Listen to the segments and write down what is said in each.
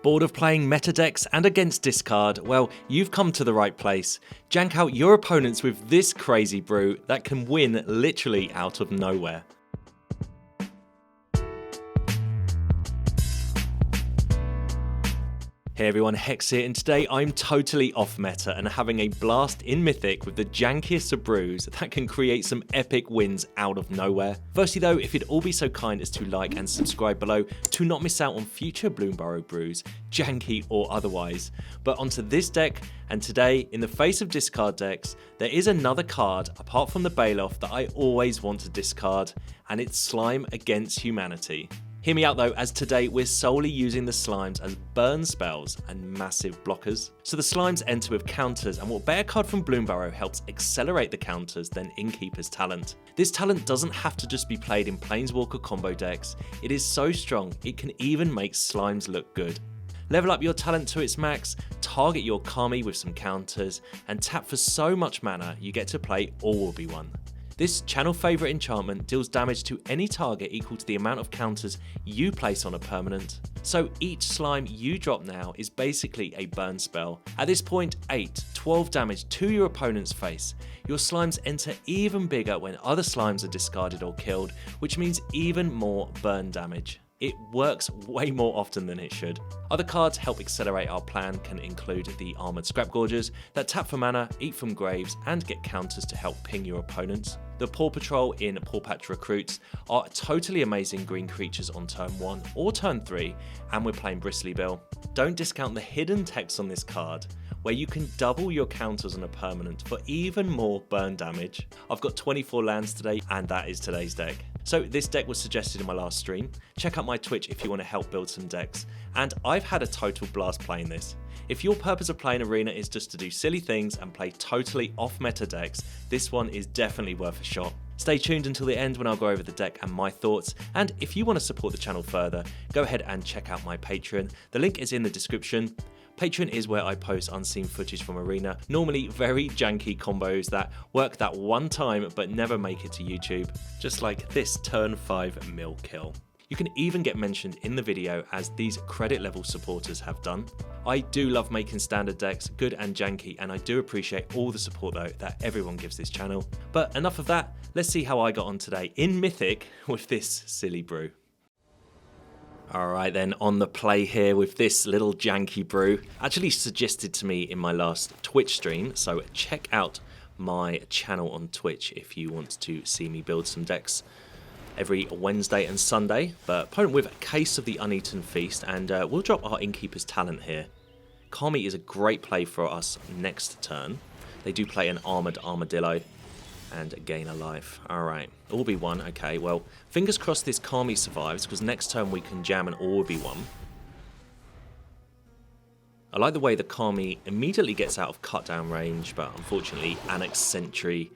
Bored of playing meta decks and against discard? Well, you've come to the right place. Jank out your opponents with this crazy brew that can win literally out of nowhere. Hey everyone, Hex here, and today I'm totally off meta and having a blast in Mythic with the jankiest of brews that can create some epic wins out of nowhere. Firstly though, if you'd all be so kind as to like and subscribe below to not miss out on future bloomburrow brews, janky or otherwise. But onto this deck, and today, in the face of discard decks, there is another card apart from the Bailoff that I always want to discard, and it's Slime Against Humanity. Hear me out though, as today we're solely using the slimes as burn spells and massive blockers. So the slimes enter with counters, and what better card from bloomburrow helps accelerate the counters than Innkeepers Talent. This talent doesn't have to just be played in Planeswalker combo decks, it is so strong it can even make slimes look good. Level up your talent to its max, target your Kami with some counters, and tap for so much mana you get to play All Will Be One. This channel favourite enchantment deals damage to any target equal to the amount of counters you place on a permanent. So each slime you drop now is basically a burn spell. At this point, 12 damage to your opponent's face. Your slimes enter even bigger when other slimes are discarded or killed, which means even more burn damage. It works way more often than it should. Other cards help accelerate our plan can include the Armoured Scrapgorgers that tap for mana, eat from graves, and get counters to help ping your opponents. The Paw Patrol in Paw Patch Recruits are totally amazing green creatures on turn 1 or turn 3, and we're playing Bristly Bill. Don't discount the hidden text on this card, where you can double your counters on a permanent for even more burn damage. I've got 24 lands today, and that is today's deck. So this deck was suggested in my last stream. Check out my Twitch if you want to help build some decks, and I've had a total blast playing this. If your purpose of playing Arena is just to do silly things and play totally off meta decks, this one is definitely worth a shot. Stay tuned until the end when I'll go over the deck and my thoughts, and if you want to support the channel further, go ahead and check out my Patreon. The link is in the description. Patreon is where I post unseen footage from Arena, normally very janky combos that work that one time but never make it to YouTube, just like this turn 5 mill kill. You can even get mentioned in the video as these credit level supporters have done. I do love making standard decks, good and janky, and I do appreciate all the support though that everyone gives this channel. But enough of that, let's see how I got on today in Mythic with this silly brew. Alright then, on the play here with this little janky brew, actually suggested to me in my last Twitch stream, so check out my channel on Twitch if you want to see me build some decks every Wednesday and Sunday. But opponent with a Case of the Uneaten Feast, and we'll drop our Innkeepers Talent here. Kami is a great play for us next turn. They do play an Armoured Armadillo and gain a life. Alright, All Be One. Okay, well, fingers crossed this Kami survives, because next turn we can jam an All Be One. I like the way the Kami immediately gets out of cut down range, but unfortunately Annex Sentry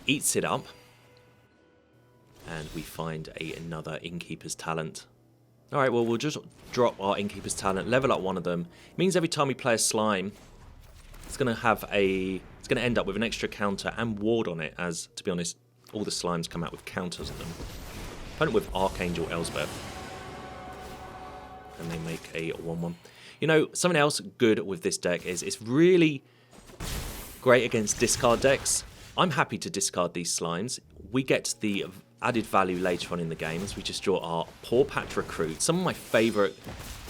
eats it up. And we find another Innkeepers Talent. Alright, well, we'll just drop our Innkeepers Talent, level up one of them. It means every time we play a slime, it's going to end up with an extra counter and ward on it, as, to be honest, all the slimes come out with counters on them. Opponent with Archangel Elsbeth. And they make a 1-1. You know, something else good with this deck is it's really great against discard decks. I'm happy to discard these slimes. We get the added value later on in the game as we just draw our Paw Patch Recruit. Some of my favourite,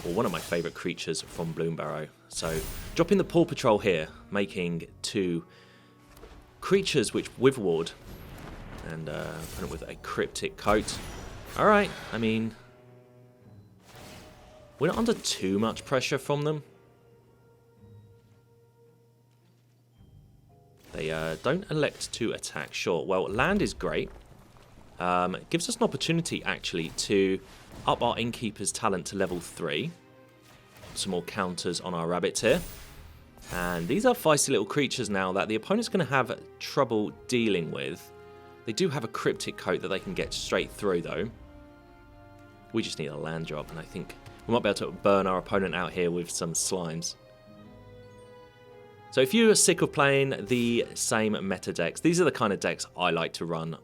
or one of my favourite creatures from bloomburrow. So dropping the Paw Patrol here, making 2 creatures which with ward, and opponent with a Cryptic Coat. Alright, I mean, we're not under too much pressure from them. They don't elect to attack, sure. Well, land is great. It gives us an opportunity, actually, to up our Innkeeper's Talent to level 3. Some more counters on our rabbits here. And these are feisty little creatures now that the opponent's going to have trouble dealing with. They do have a Cryptic Coat that they can get straight through, though. We just need a land drop, and I think we might be able to burn our opponent out here with some slimes. So if you're sick of playing the same meta decks, these are the kind of decks I like to run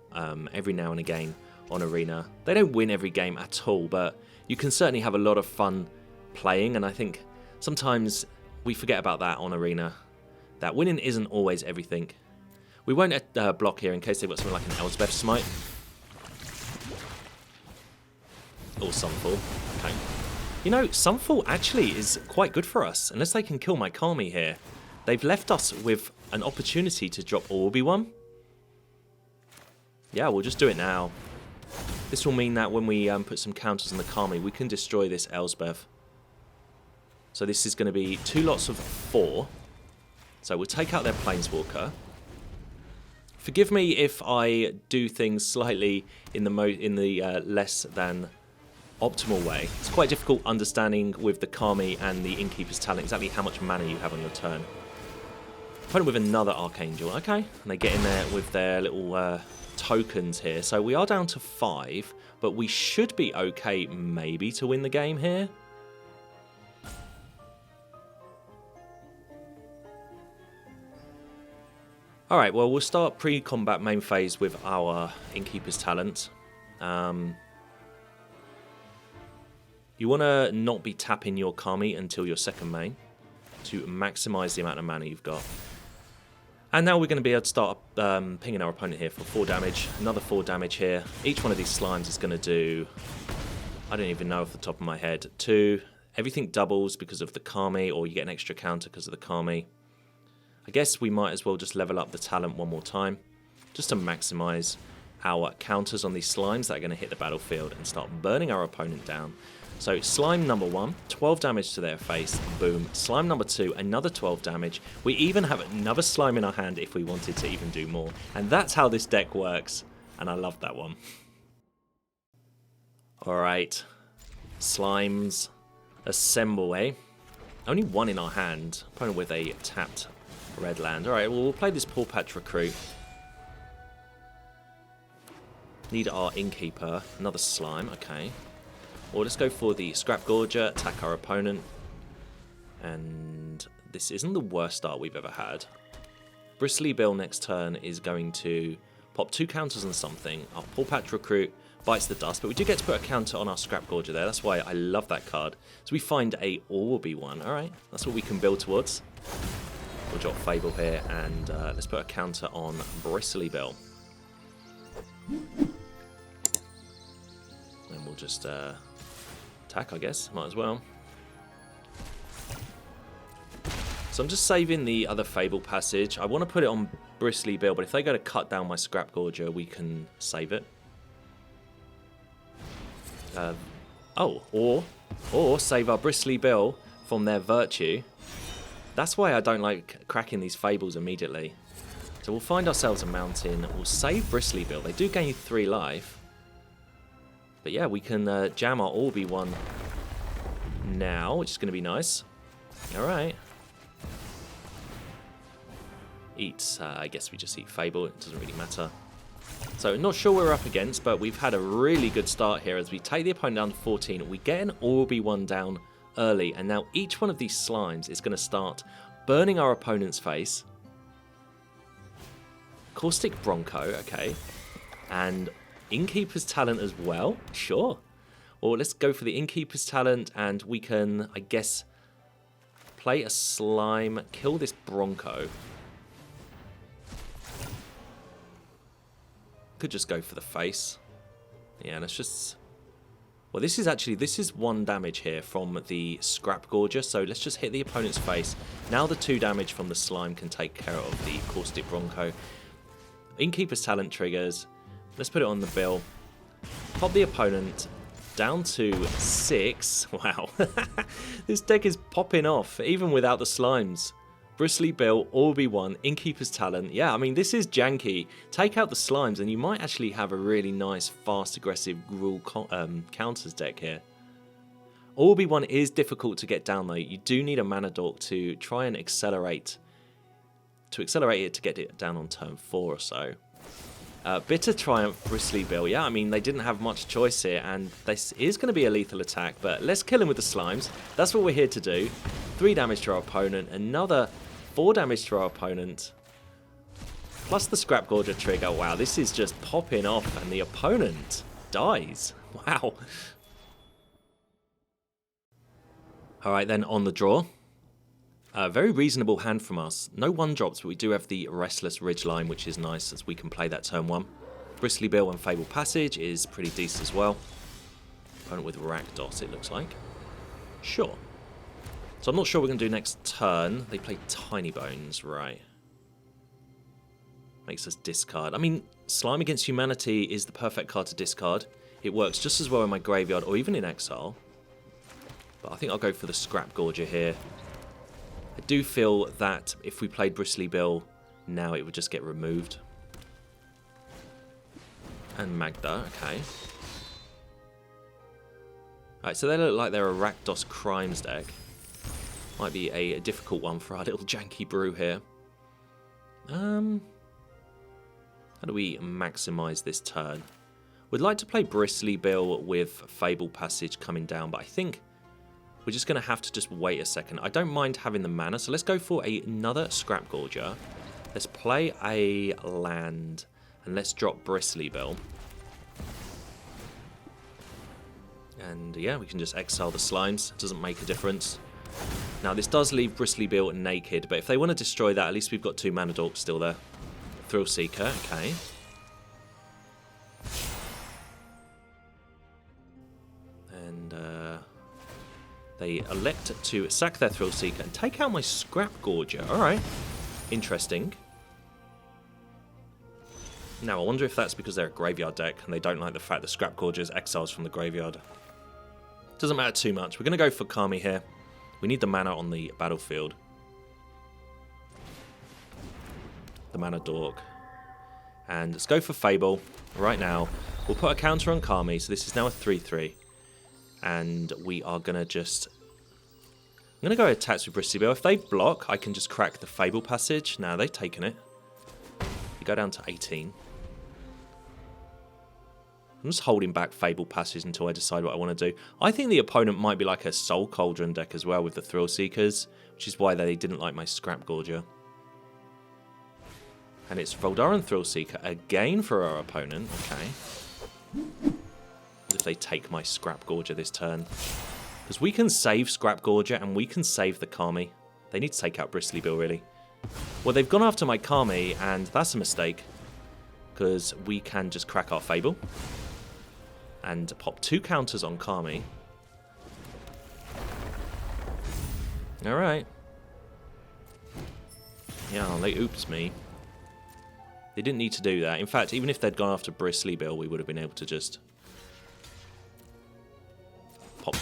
every now and again on Arena. They don't win every game at all, but you can certainly have a lot of fun playing, and I think sometimes we forget about that on Arena, that winning isn't always everything. We won't block here in case they've got something like an Elspeth Smite. Or Sunfall. Okay. You know, Sunfall actually is quite good for us, unless they can kill my Kami here. They've left us with an opportunity to drop Orby one. Yeah, we'll just do it now. This will mean that when we put some counters on the Kami, we can destroy this Elspeth. So this is going to be 2 lots of 4. So we'll take out their Planeswalker. Forgive me if I do things slightly in the less than optimal way. It's quite difficult understanding with the Kami and the Innkeepers Talent exactly how much mana you have on your turn. Opponent with another Archangel, okay. And they get in there with their little tokens here. So we are down to 5, but we should be okay maybe to win the game here. Alright, well, we'll start pre-combat main phase with our Innkeepers Talent. You want to not be tapping your Kami until your second main to maximise the amount of mana you've got. And now we're going to be able to start pinging our opponent here for 4 damage. Another 4 damage here. Each one of these slimes is going to do, I don't even know off the top of my head, 2. Everything doubles because of the Kami, or you get an extra counter because of the Kami. I guess we might as well just level up the talent one more time, just to maximise our counters on these slimes that are going to hit the battlefield and start burning our opponent down. So slime number 1, 12 damage to their face, boom. Slime number 2, another 12 damage. We even have another slime in our hand if we wanted to even do more. And that's how this deck works, and I love that one. Alright, slimes assemble, eh? Only 1 in our hand, opponent with a tapped red land. Alright, well, we'll play this Paw Patch Recruit. Need our Innkeeper, another slime, okay. Or let's go for the Scrap Gorger, attack our opponent. And this isn't the worst start we've ever had. Bristly Bill next turn is going to pop 2 counters on something. Our Paw Patch Recruit bites the dust, but we do get to put a counter on our Scrap Gorger there. That's why I love that card. So we find a Orby one. Alright, that's what we can build towards. We'll drop Fable here, and let's put a counter on Bristly Bill. And we'll just attack, I guess. Might as well. So I'm just saving the other Fable passage. I want to put it on Bristly Bill, but if they go to cut down my Scrap Gorger, we can save it. Or save our Bristly Bill from their Virtue. That's why I don't like cracking these Fables immediately. So we'll find ourselves a mountain. We'll save Bristly Bill. They do gain 3 life. But yeah, we can jam our Orby one now, which is going to be nice. Alright. I guess we just eat Fable. It doesn't really matter. So not sure what we're up against, but we've had a really good start here as we take the opponent down to 14. We get an Orby one down early, and now each one of these slimes is going to start burning our opponent's face. Caustic Bronco, okay. And Innkeeper's Talent as well, sure. Or let's go for the Innkeeper's Talent, and we can, I guess, play a slime, kill this Bronco. Could just go for the face. Yeah, let's just... Well, this is 1 damage here from the Scrap Gorger, so let's just hit the opponent's face. Now the 2 damage from the slime can take care of the Caustic Bronco. Innkeeper's Talent triggers. Let's put it on the bill. Pop the opponent down to 6. Wow. This deck is popping off, even without the slimes. Bristly Bill, Orby 1, Innkeeper's Talent. Yeah, I mean, this is janky. Take out the slimes and you might actually have a really nice, fast, aggressive rule counters deck here. Orby 1 is difficult to get down, though. You do need a mana dork to try and accelerate it to get it down on turn 4 or so. Bitter Triumph, Bristly Bill. Yeah, I mean, they didn't have much choice here, and this is going to be a lethal attack, but let's kill him with the slimes. That's what we're here to do. 3 damage to our opponent, another 4 damage to our opponent, plus the Scrap Gorger trigger. Wow, this is just popping off, and the opponent dies. Wow. Alright then, on the draw. A very reasonable hand from us. No 1-drops, but we do have the Restless Ridgeline, which is nice as we can play that turn 1. Bristly Bill and Fable Passage is pretty decent as well. Opponent with Rakdos, it looks like. Sure. So I'm not sure what we're going to do next turn. They play Tiny Bones, right. Makes us discard. I mean, Slime Against Humanity is the perfect card to discard. It works just as well in my graveyard or even in exile. But I think I'll go for the Scrap Gorger here. I do feel that if we played Bristly Bill now, it would just get removed. And Magda, okay. Alright, so they look like they're a Rakdos Crimes deck. Might be a difficult one for our little janky brew here. How do we maximise this turn? We'd like to play Bristly Bill with Fable Passage coming down, but I think we're just going to have to just wait a second. I don't mind having the mana, so let's go for another Scrap Gorger. Let's play a land, and let's drop Bristly Bill. And yeah, we can just exile the slimes. It doesn't make a difference. Now, this does leave Bristly Bill naked, but if they want to destroy that, at least we've got 2 mana dorks still there. Thrill Seeker, okay. And they elect to sack their Thrill Seeker and take out my Scrap Gorger. Alright, interesting. Now, I wonder if that's because they're a graveyard deck and they don't like the fact that Scrap Gorger is exiles from the graveyard. Doesn't matter too much. We're going to go for Kami here. We need the mana on the battlefield. The mana dork. And let's go for Fable right now. We'll put a counter on Kami, so this is now a 3-3. And we are going to just... I'm going to go attacks with Bristly Bill. If they block, I can just crack the Fable Passage. Now, they've taken it. We go down to 18. I'm just holding back Fable Passage until I decide what I want to do. I think the opponent might be like a Soul Cauldron deck as well with the Thrill Seekers, which is why they didn't like my Scrap Gorger. And it's Voldaran Thrill Seeker again for our opponent. Okay. If they take my Scrap Gorger this turn. Because we can save Scrap Gorger and we can save the Kami. They need to take out Bristly Bill, really. Well, they've gone after my Kami, and that's a mistake. Because we can just crack our Fable. And pop 2 counters on Kami. Alright. Yeah, they oops me. They didn't need to do that. In fact, even if they'd gone after Bristly Bill, we would have been able to just pop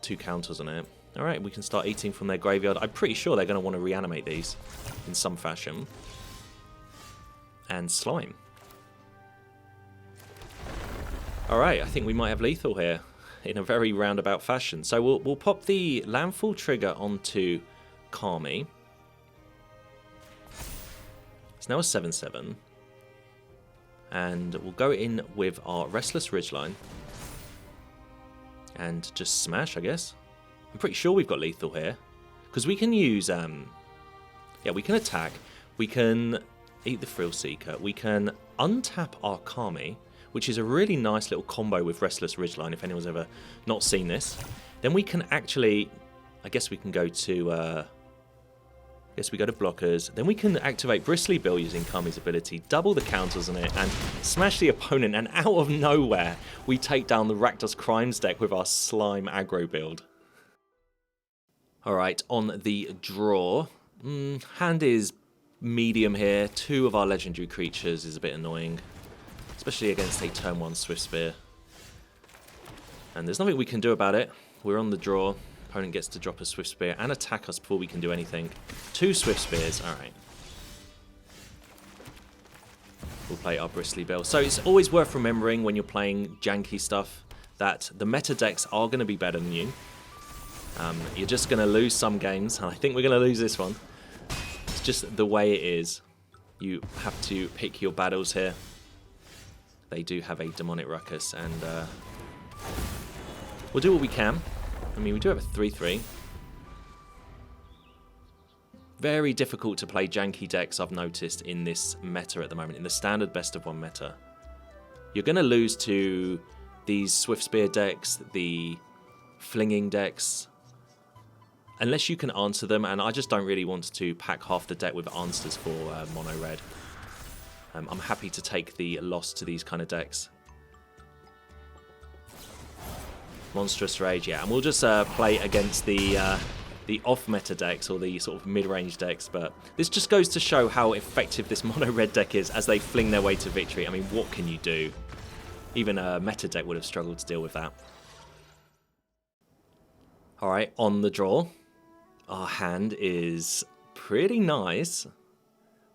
2 counters on it. Alright, we can start eating from their graveyard. I'm pretty sure they're going to want to reanimate these in some fashion. And Slime. Alright, I think we might have lethal here in a very roundabout fashion. So we'll pop the landfall trigger onto Kami. It's now a 7-7. And we'll go in with our Restless Ridgeline. And just smash, I guess. I'm pretty sure we've got lethal here. Because we can use... yeah, we can attack. We can eat the Thrill Seeker. We can untap our Kami, which is a really nice little combo with Restless Ridgeline, if anyone's ever not seen this. Then we can actually... I guess we can go to... Yes, we go to blockers. Then we can activate Bristly Bill using Kami's ability, double the counters on it, and smash the opponent. And out of nowhere, we take down the Rakdos Crimes deck with our Slime aggro build. Alright, on the draw. Hand is medium here. 2 of our legendary creatures is a bit annoying, especially against a turn 1 Swift Spear. And there's nothing we can do about it. We're on the draw. Opponent gets to drop a Swift Spear and attack us before we can do anything. 2 Swift Spears, alright. We'll play our Bristly Bill. So it's always worth remembering when you're playing janky stuff that the meta decks are going to be better than you. You're just going to lose some games, and I think we're going to lose this one. It's just the way it is. You have to pick your battles here. They do have a Demonic Ruckus, and we'll do what we can. I mean, we do have a 3-3. Very difficult to play janky decks, I've noticed, in this meta at the moment, in the standard best of 1 meta. You're going to lose to these Swift Spear decks, the Flinging decks, unless you can answer them, and I just don't really want to pack half the deck with answers for mono red. I'm happy to take the loss to these kind of decks. Monstrous Rage, yeah, and we'll just play against the off-meta decks, or the sort of mid-range decks, but this just goes to show how effective this mono-red deck is as they fling their way to victory. I mean, what can you do? Even a meta deck would have struggled to deal with that. Alright, on the draw. Our hand is pretty nice.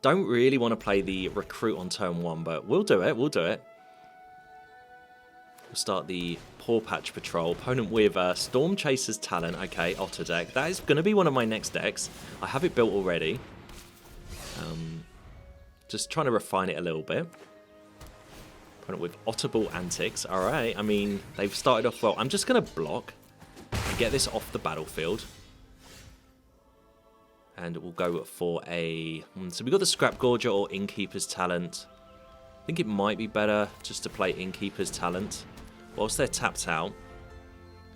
Don't really want to play the Recruit on turn 1, but we'll do it, we'll do it. We'll start the Paw Patch Patrol. Opponent with Storm Chaser's Talent. Okay, Otter deck. That is going to be one of my next decks. I have it built already. Just trying to refine it a little bit. Opponent with Otterball Antics. Alright, I mean, they've started off well. I'm just going to block and get this off the battlefield. And we'll go for a... So we've got the Scrap Gorger or Innkeepers Talent. I think it might be better just to play Innkeepers Talent. Whilst they're tapped out,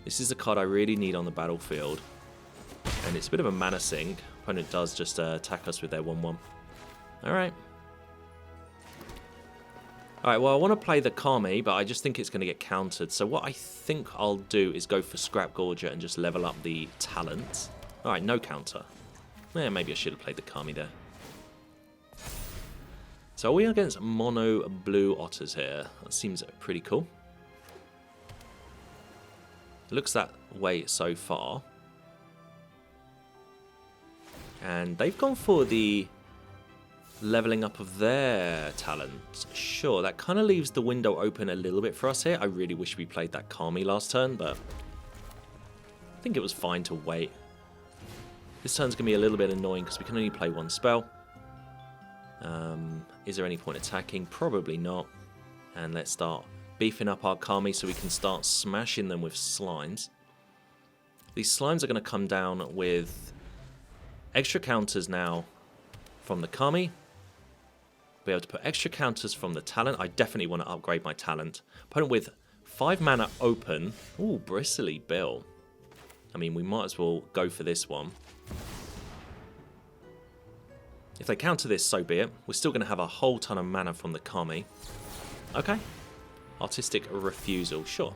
this is the card I really need on the battlefield. And it's a bit of a mana sink. Opponent does just attack us with their 1-1. Alright. Alright, well I want to play the Kami, but I just think it's going to get countered. So what I think I'll do is go for Scrap Gorger and just level up the Talent. Alright, no counter. Yeah, maybe I should have played the Kami there. So are we against mono blue Otters here? That seems pretty cool. It looks that way so far. And they've gone for the leveling up of their talent. Sure, that kind of leaves the window open a little bit for us here. I really wish we played that Kami last turn, but I think it was fine to wait. This turn's going to be a little bit annoying because we can only play one spell. Is there any point attacking? Probably not. And let's start beefing up our Kami so we can start smashing them with slimes. These slimes are going to come down with extra counters now from the Kami. Be able to put extra counters from the talent. I definitely want to upgrade my talent. Opponent with 5 mana open. Ooh, Bristly Bill. I mean, we might as well go for this one. If they counter this, so be it. We're still going to have a whole ton of mana from the Kami. Okay. Artistic Refusal, sure.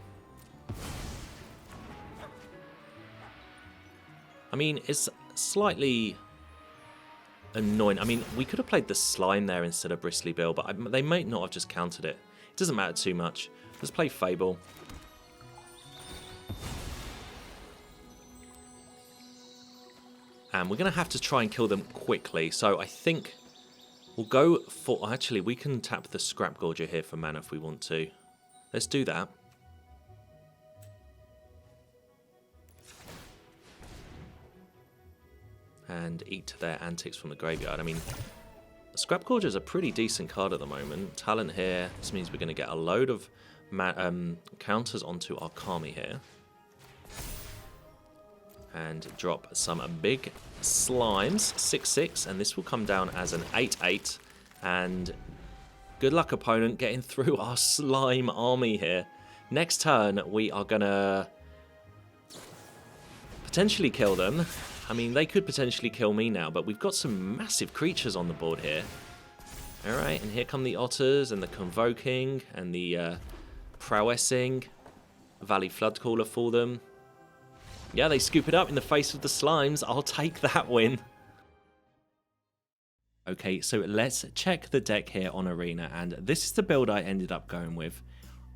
I mean, it's slightly annoying. I mean, we could have played the Slime there instead of Bristly Bill, but they might not have just countered it. It doesn't matter too much. Let's play Fable. And we're going to have to try and kill them quickly. So I think we'll go for... Actually, we can tap the Scrap Gorger here for mana if we want to. Let's do that. And eat their antics from the graveyard. I mean, Scrap Gorger is a pretty decent card at the moment. Talent here. This means we're going to get a load of counters onto our Kami here. And drop some big slimes, 6/6, and this will come down as an 8/8. And good luck, opponent, getting through our slime army here. Next turn, we are gonna potentially kill them. I mean, they could potentially kill me now, but we've got some massive creatures on the board here. Alright, and here come the Otters and the Convoking and the Prowessing. Valley Floodcaller for them. Yeah, they scoop it up in the face of the slimes. I'll take that win. Okay, so let's check the deck here on Arena, and this is the build I ended up going with.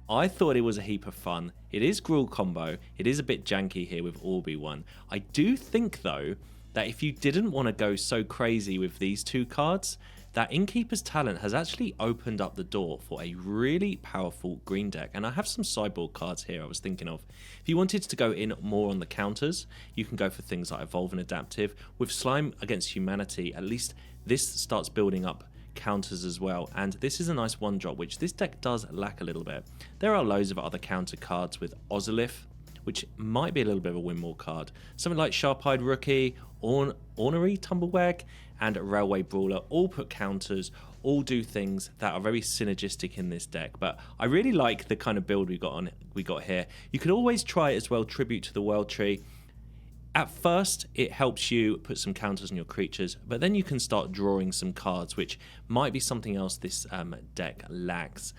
I thought it was a heap of fun. It is Gruul combo. It is a bit janky here with Orbi 1. I do think, though, that if you didn't want to go so crazy with these two cards, that Innkeepers Talent has actually opened up the door for a really powerful green deck. And I have some sideboard cards here I was thinking of. If you wanted to go in more on the counters, you can go for things like Evolve and Adaptive. With Slime against Humanity, at least this starts building up counters as well. And this is a nice one drop, which this deck does lack a little bit. There are loads of other counter cards with Ozolith, which might be a little bit of a win more card. Something like Sharp-Eyed Rookie, Ornery Tumblewag, and Railway Brawler all put counters, all do things that are very synergistic in this deck. But I really like the kind of build we got here. You could always try as well Tribute to the World Tree. At first, it helps you put some counters on your creatures, but then you can start drawing some cards, which might be something else this deck lacks.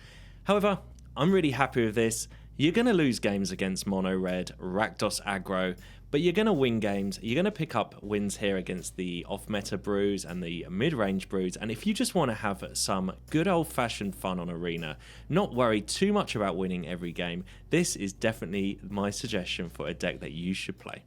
However, I'm really happy with this. You're going to lose games against mono red, Rakdos aggro, but you're going to win games. You're going to pick up wins here against the off-meta brews and the mid-range brews, and if you just want to have some good old-fashioned fun on Arena, not worry too much about winning every game, this is definitely my suggestion for a deck that you should play.